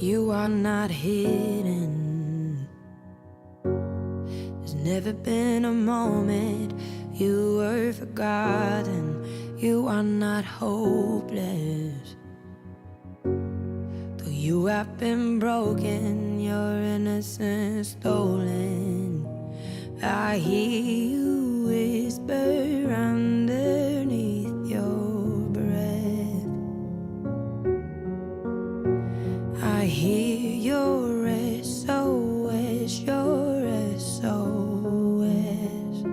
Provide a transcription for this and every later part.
You are not hidden. There's never been a moment you were forgotten. You are not hopeless. Though you have been broken, your innocence stolen, I hear you whisper underneath your breath. I hear your SOS, your SOS.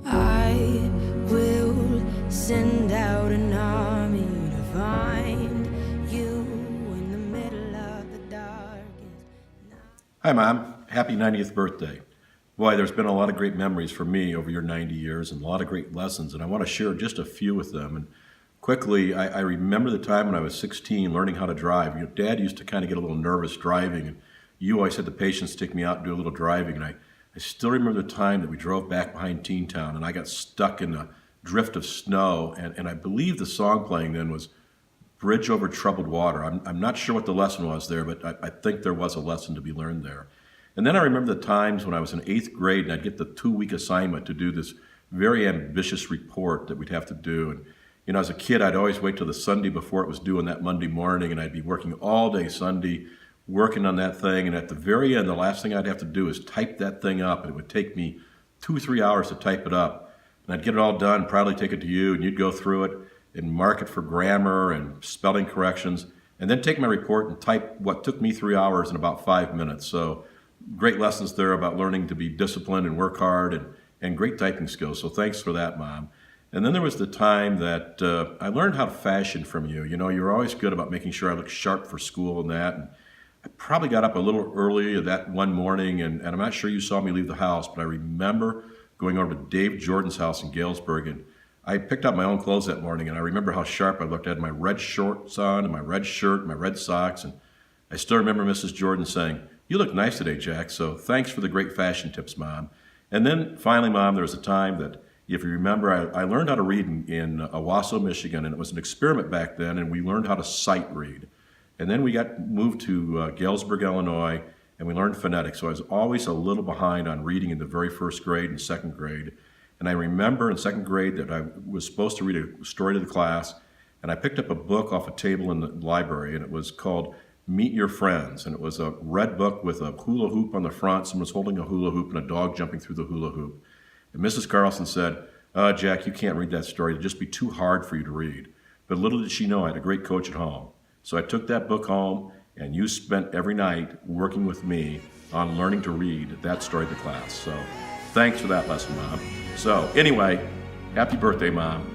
I will send out an army to find you in the middle of the darkest night. Hi, Mom. Happy 90th birthday. Boy, there's been a lot of great memories for me over your 90 years and a lot of great lessons, and I want to share just a few with them. And quickly, I remember the time when I was 16 learning how to drive. Your dad used to kind of get a little nervous driving, and you always had the patience to take me out and do a little driving. And I still remember the time that we drove back behind Teen Town, and I got stuck in a drift of snow, and I believe the song playing then was Bridge Over Troubled Water. I'm not sure what the lesson was there, but I think there was a lesson to be learned there. And then I remember the times when I was in 8th grade and I'd get the 2-week assignment to do this very ambitious report that we'd have to do. And, you know, as a kid, I'd always wait till the Sunday before it was due on that Monday morning, and I'd be working all day Sunday, working on that thing. And at the very end, the last thing I'd have to do is type that thing up, and it would take me 2 or 3 hours to type it up. And I'd get it all done, proudly take it to you, and you'd go through it and mark it for grammar and spelling corrections, and then take my report and type what took me 3 hours in about 5 minutes. So great lessons there about learning to be disciplined and work hard, and great typing skills. So thanks for that, Mom. And then there was the time that I learned how to fashion from you. You know, you're always good about making sure I look sharp for school and that. And I probably got up a little early that one morning, and I'm not sure you saw me leave the house, but I remember going over to Dave Jordan's house in Galesburg, and I picked up my own clothes that morning, and I remember how sharp I looked. I had my red shorts on and my red shirt and my red socks, and I still remember Mrs. Jordan saying, "You look nice today, Jack, so thanks for the great fashion tips, Mom." And then finally, Mom, there was a time that, if you remember, I learned how to read in Owasso, Michigan, and it was an experiment back then, and we learned how to sight read. And then we got moved to Galesburg, Illinois, and we learned phonetics. So I was always a little behind on reading in the very first grade and second grade. And I remember in second grade that I was supposed to read a story to the class, and I picked up a book off a table in the library, and it was called Meet Your Friends. And it was a red book with a hula hoop on the front. Someone was holding a hula hoop and a dog jumping through the hula hoop. And Mrs. Carlson said, "Jack, you can't read that story. It'd just be too hard for you to read." But little did she know I had a great coach at home. So I took that book home, and you spent every night working with me on learning to read that story to class. So thanks for that lesson, Mom. So anyway, happy birthday, Mom.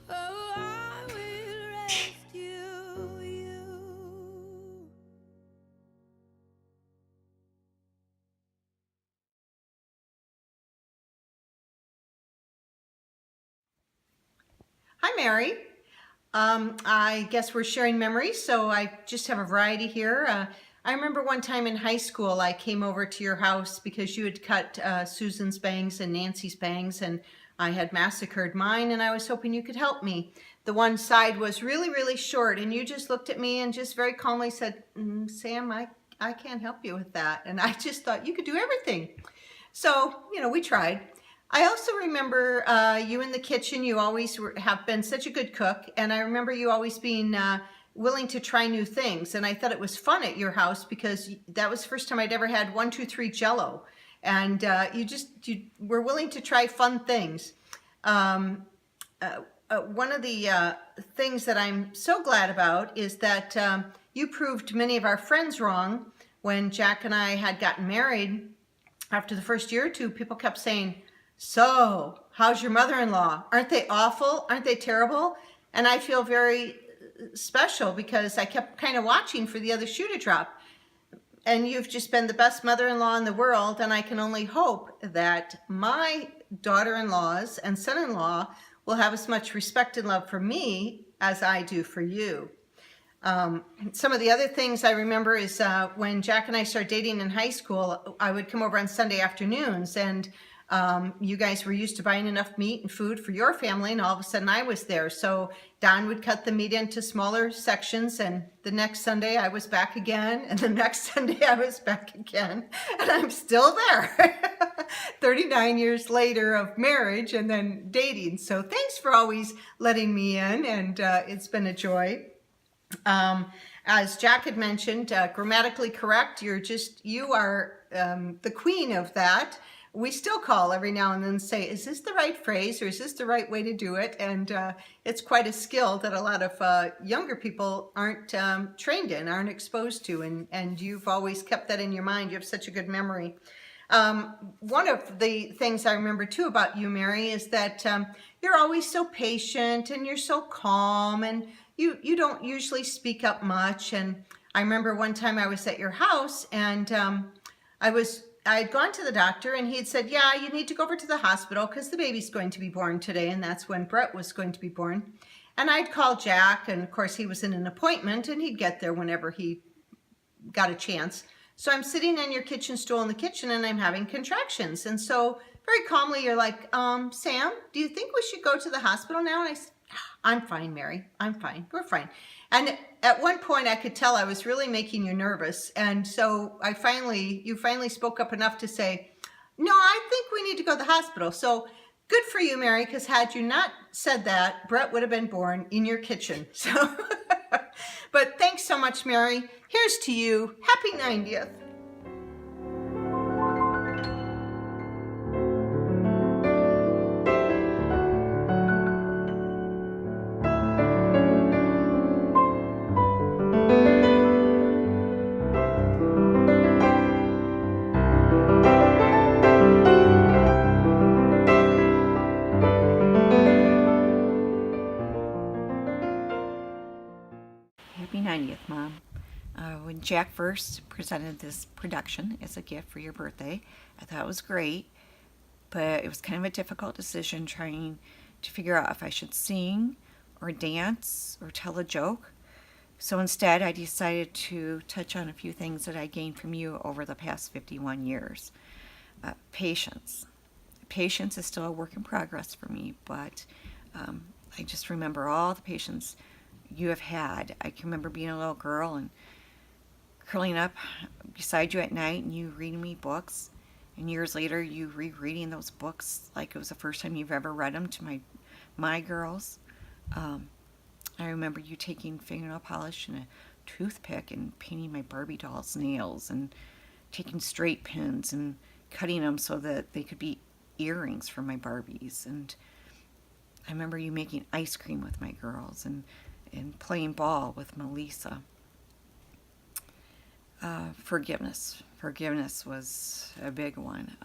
Oh, I will rescue you. Hi, Mary. I guess we're sharing memories, so I just have a variety here. I remember one time in high school, I came over to your house because you had cut Susan's bangs and Nancy's bangs, and I had massacred mine, and I was hoping you could help me. The one side was really, really short, and you just looked at me and just very calmly said, "Sam, I can't help you with that." And I just thought you could do everything. So, you know, we tried. I also remember you in the kitchen. You always have been such a good cook, and I remember you always being willing to try new things. And I thought it was fun at your house because that was the first time I'd ever had 1, 2, 3 Jell-O, and you were willing to try fun things. One of the things that I'm so glad about is that you proved many of our friends wrong. When Jack and I had gotten married, after the first year or two, people kept saying, "So, how's your mother-in-law? Aren't they awful? Aren't they terrible?" And I feel very special because I kept kind of watching for the other shoe to drop. And you've just been the best mother-in-law in the world, and I can only hope that my daughter-in-laws and son-in-law will have as much respect and love for me as I do for you. Some of the other things I remember is when Jack and I started dating in high school, I would come over on Sunday afternoons, and You guys were used to buying enough meat and food for your family, and all of a sudden I was there. So Don would cut the meat into smaller sections, and the next Sunday I was back again, and the next Sunday I was back again, and I'm still there. 39 years later of marriage and then dating. So thanks for always letting me in, and it's been a joy. As Jack had mentioned, grammatically correct. You are the queen of that. We still call every now and then and say, is this the right phrase or is this the right way to do it? And it's quite a skill that a lot of younger people aren't trained in, aren't exposed to. And you've always kept that in your mind. You have such a good memory. One of the things I remember too about you, Mary, is that you're always so patient and you're so calm, and you don't usually speak up much. And I remember one time I was at your house, and I had gone to the doctor, and he had said, yeah, you need to go over to the hospital because the baby's going to be born today. And that's when Brett was going to be born. And I'd call Jack, and of course he was in an appointment, and he'd get there whenever he got a chance. So I'm sitting on your kitchen stool in the kitchen, and I'm having contractions. And so very calmly, you're like, Sam, do you think we should go to the hospital now? And I said, I'm fine, Mary. I'm fine. We're fine. And at one point I could tell I was really making you nervous. And so you finally spoke up enough to say, no, I think we need to go to the hospital. So good for you, Mary, because had you not said that, Brett would have been born in your kitchen. So, but thanks so much, Mary. Here's to you. Happy 90th. Happy 90th, Mom. When Jack first presented this production as a gift for your birthday, I thought it was great, but it was kind of a difficult decision trying to figure out if I should sing or dance or tell a joke. So instead, I decided to touch on a few things that I gained from you over the past 51 years. Patience. Patience is still a work in progress for me, but I just remember all the patience you have had. I can remember being a little girl and curling up beside you at night and you reading me books, and years later you rereading those books like it was the first time you've ever read them to my girls. I remember you taking fingernail polish and a toothpick and painting my Barbie doll's nails, and taking straight pins and cutting them so that they could be earrings for my Barbies. And I remember you making ice cream with my girls and playing ball with Melissa. Forgiveness. Forgiveness was a big one.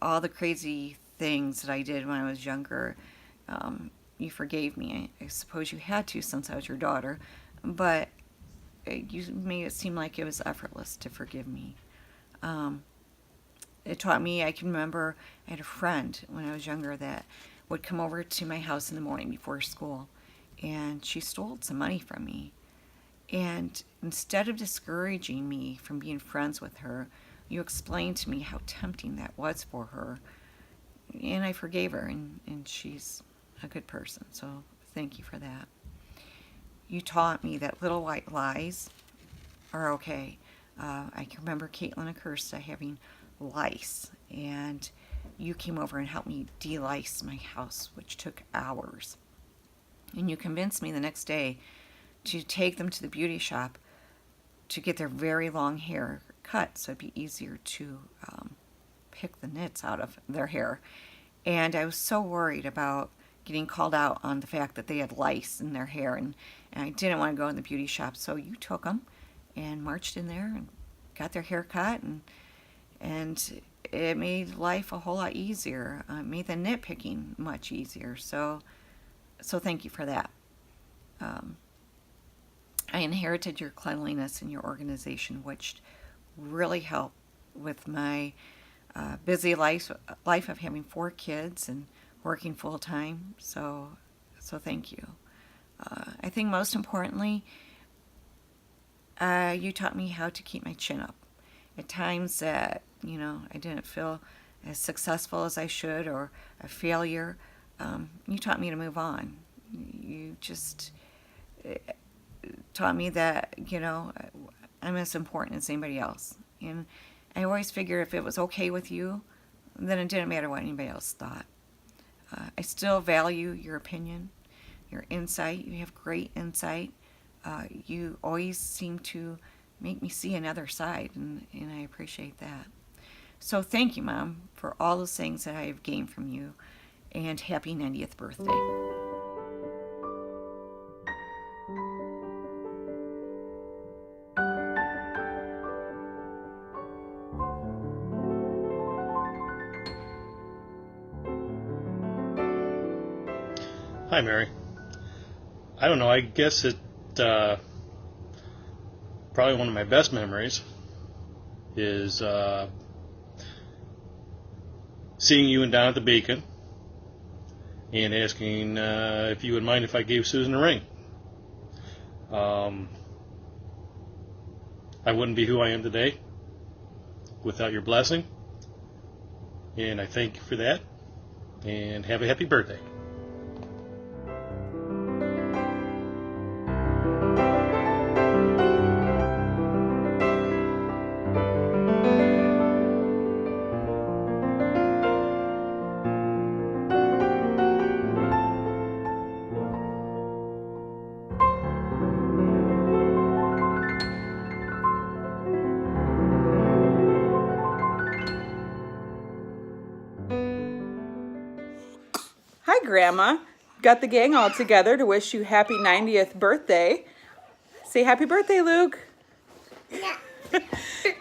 All the crazy things that I did when I was younger, you forgave me. I suppose you had to, since I was your daughter, but you made it seem like it was effortless to forgive me. It taught me, I can remember I had a friend when I was younger that would come over to my house in the morning before school, and she stole some money from me. And instead of discouraging me from being friends with her, you explained to me how tempting that was for her. And I forgave her, and she's a good person, so thank you for that. You taught me that little white lies are okay. I can remember Caitlin and Kirsta having lice, and you came over and helped me de-lice my house, which took hours. And you convinced me the next day to take them to the beauty shop to get their very long hair cut so it'd be easier to pick the nits out of their hair. And I was so worried about getting called out on the fact that they had lice in their hair, and I didn't want to go in the beauty shop. So you took them and marched in there and got their hair cut, and it made life a whole lot easier. It made the nitpicking much easier. So thank you for that. I inherited your cleanliness and your organization, which really helped with my busy life of having 4 kids and working full time. So thank you. I think most importantly, you taught me how to keep my chin up. At times that, I didn't feel as successful as I should or a failure, you taught me to move on. You just taught me that, I'm as important as anybody else. And I always figured if it was okay with you, then it didn't matter what anybody else thought. I still value your opinion, your insight. You have great insight. You always seem to make me see another side, and I appreciate that. So thank you, Mom, for all those things that I have gained from you, and happy 90th birthday. Hi, Mary. I don't know, I guess it probably one of my best memories is seeing you and Don at the Beacon and asking if you would mind if I gave Susan a ring. I wouldn't be who I am today without your blessing, and I thank you for that, and have a happy birthday. Hi, Grandma. Got the gang all together to wish you happy 90th birthday. Say happy birthday, Luke. Yeah.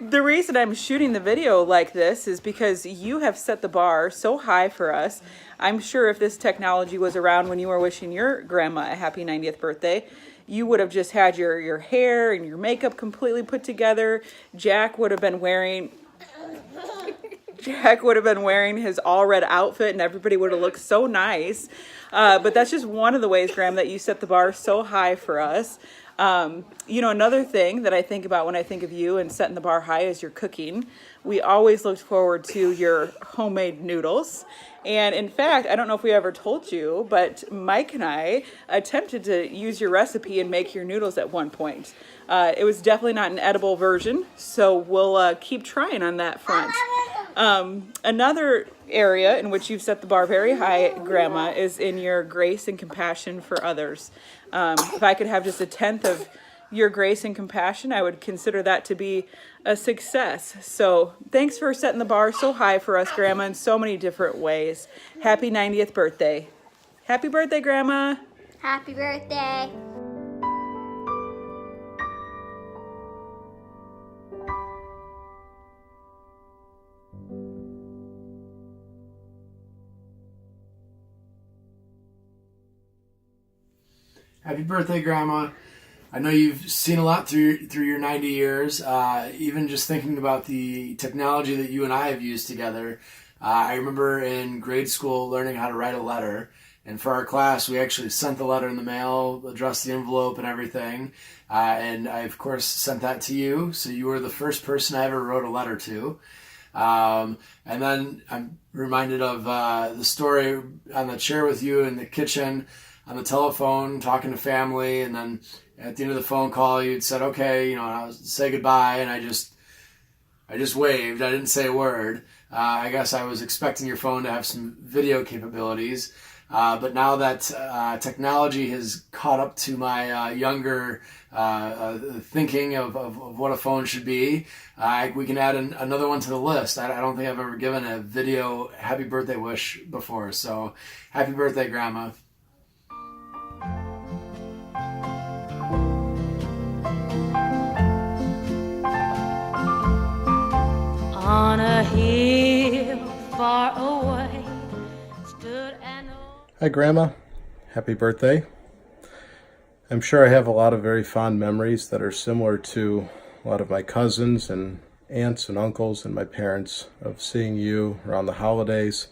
The reason I'm shooting the video like this is because you have set the bar so high for us. I'm sure if this technology was around when you were wishing your grandma a happy 90th birthday, you would have just had your hair and your makeup completely put together. Jack would have been wearing his all red outfit and everybody would have looked so nice. But that's just one of the ways, Graham, that you set the bar so high for us. Another thing that I think about when I think of you and setting the bar high is your cooking. We always looked forward to your homemade noodles. And in fact, I don't know if we ever told you, but Mike and I attempted to use your recipe and make your noodles at one point. It was definitely not an edible version, so we'll keep trying on that front. Another area in which you've set the bar very high, Grandma, is in your grace and compassion for others. If I could have just a tenth of your grace and compassion, I would consider that to be a success. So thanks for setting the bar so high for us, Grandma, in so many different ways. Happy 90th birthday. Happy birthday, Grandma. Happy birthday. Happy birthday, Grandma. I know you've seen a lot through your 90 years. Even just thinking about the technology that you and I have used together. I remember in grade school learning how to write a letter. And for our class, we actually sent the letter in the mail, addressed the envelope and everything. And I, of course, sent that to you. So you were the first person I ever wrote a letter to. And then I'm reminded of the story on the chair with you in the kitchen, on the telephone, talking to family, and then at the end of the phone call, you'd said, okay, I'll say goodbye, and I just waved. I didn't say a word. I guess I was expecting your phone to have some video capabilities, but now that technology has caught up to my younger thinking of what a phone should be, we can add another one to the list. I don't think I've ever given a video happy birthday wish before, so happy birthday, Grandma. On a hill far away stood an old... Hi, Grandma. Happy birthday. I'm sure I have a lot of very fond memories that are similar to a lot of my cousins and aunts and uncles and my parents of seeing you around the holidays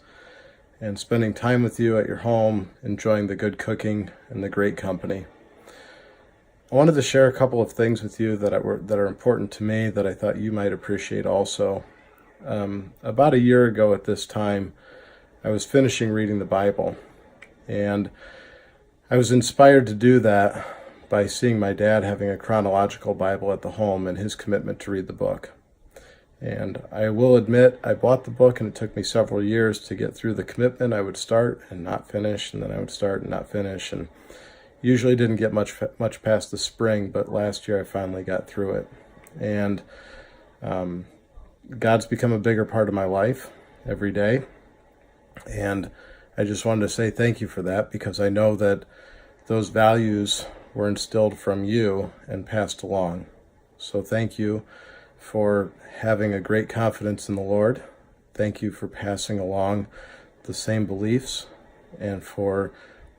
and spending time with you at your home, enjoying the good cooking and the great company. I wanted to share a couple of things with you that are important to me that I thought you might appreciate also. About a year ago at this time, I was finishing reading the Bible, and I was inspired to do that by seeing my dad having a chronological Bible at the home and his commitment to read the book. And I will admit, I bought the book and it took me several years to get through the commitment. I would start and not finish, and then I would start and not finish, and usually didn't get much past the spring, but last year I finally got through it. And God's become a bigger part of my life every day. And I just wanted to say thank you for that, because I know that those values were instilled from you and passed along. So thank you for having a great confidence in the Lord. Thank you for passing along the same beliefs and for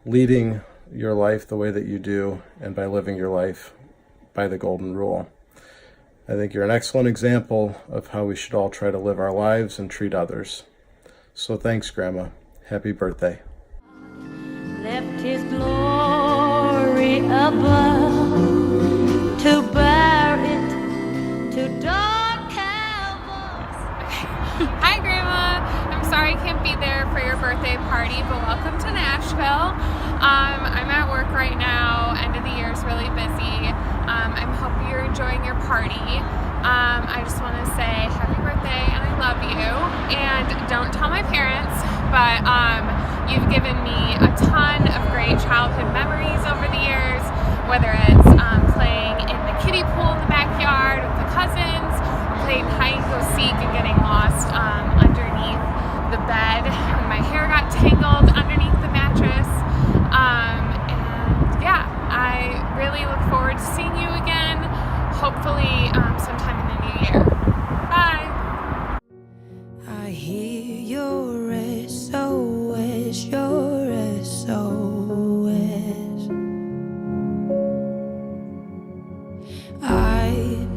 leading your life the way that you do, and by living your life by the golden rule. I think you're an excellent example of how we should all try to live our lives and treat others. So thanks, Grandma. Happy birthday. Left his glory above to bear it to dark heavens. Hi, Grandma. I'm sorry I can't be there for your birthday party, but welcome to Nashville. I'm at work right now. End of the year is really busy. I hope you're enjoying your party. I just want to say happy birthday and I love you. And don't tell my parents, but you've given me a ton of great childhood memories over the years, whether it's playing in the kiddie pool in the backyard with the cousins, or playing hide and go seek and getting lost underneath the bed when my hair got tangled underneath the mattress. And yeah, I really look forward to seeing you again, hopefully sometime in the new year. Bye. I hear your SOS, your SOS.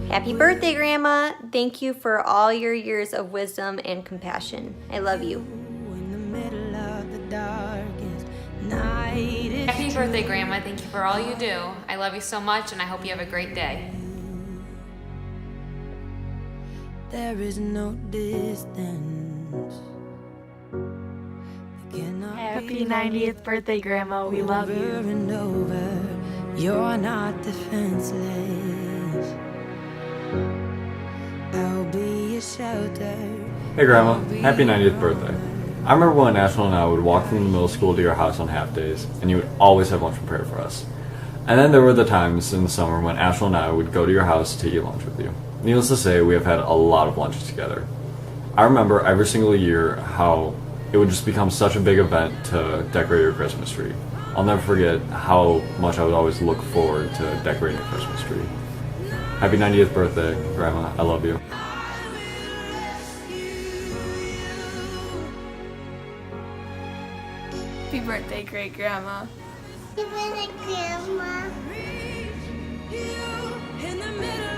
Happy birthday, Grandma. Thank you for all your years of wisdom and compassion. I love you. In the middle of the darkest night. Happy birthday, Grandma. Thank you for all you do. I love you so much, and I hope you have a great day. There is no distance. Happy 90th birthday, Grandma. We love you. Over and over, you're not defenseless. I'll be a shelter. Hey Grandma, happy 90th birthday. I remember when Ashland and I would walk from the middle school to your house on half days, and you would always have lunch prepared for us. And then there were the times in the summer when Ashland and I would go to your house to eat lunch with you. Needless to say, we have had a lot of lunches together. I remember every single year how it would just become such a big event to decorate your Christmas tree. I'll never forget how much I would always look forward to decorating a Christmas tree. Happy 90th birthday, Grandma. I love you. Happy birthday, great grandma. Happy birthday, Grandma. In the middle